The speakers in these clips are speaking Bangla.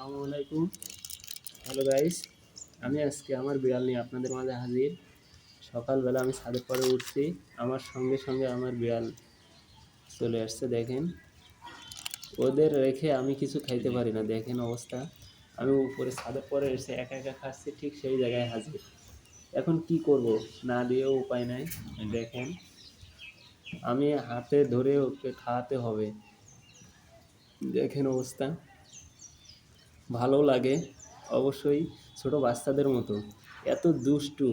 আসসালামু আলাইকুম। হ্যালো গাইস, আমি আজকে আমার বিড়াল নিয়ে আপনাদের মাঝে হাজির। সকালবেলা আমি ছাদের পরে উঠছি, আমার সঙ্গে সঙ্গে আমার বিড়াল চলে আসছে। দেখেন, ওদের রেখে আমি কিছু খাইতে পারি না। দেখেন অবস্থা, আমি উপরে ছাদের পরে এসে একা একা খাচ্ছি, ঠিক সেই জায়গায় হাজির। এখন কি করব, না দিয়েও উপায় নাই। দেখেন, আমি হাতে ধরে ওকে খাওয়াতে হবে। দেখেন অবস্থা, ভালো লাগে অবশ্যই, ছোট বাচ্চাদের মতো এত দুষ্টু।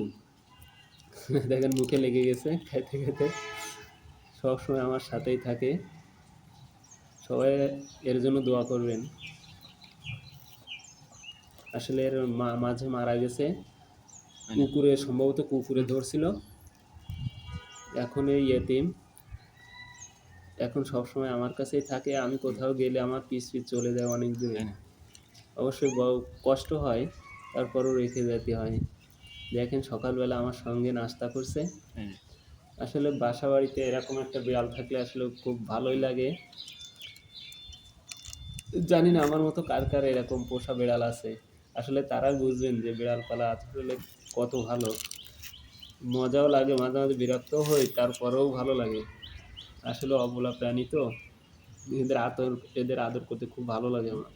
দেখেন মুখে লেগে গেছে খাইতে খেতে, সবসময় আমার সাথেই থাকে। সবাই এর জন্য দোয়া করবেন। আসলে এর মাঝে মারা গেছে, কুকুরে সম্ভবত কুকুরে ধরছিল। এখন এই ইয়েতিম, এখন সবসময় আমার কাছেই থাকে। আমি কোথাও গেলে আমার পিছ পিছ চলে যায় অনেক দূরে। অবশ্যই কষ্ট হয়, তারপরও রেখে যেতে হয়। দেখেন সকালবেলা আমার সঙ্গে নাস্তা করছে। আসলে বাসা বাড়িতে এরকম একটা বিড়াল থাকলে আসলে খুব ভালোই লাগে। জানি না আমার মতো কার কার এরকম পোষা বিড়াল আছে। আসলে তারা বুঝবেন যে বিড়াল পালা আসলে কত ভালো। মজাও লাগে, মাঝে মাঝে বিরক্তও হই, তারপরেও ভালো লাগে। আসলে অবলা প্রাণী তো, এদের আদর করতে খুব ভালো লাগে আমার।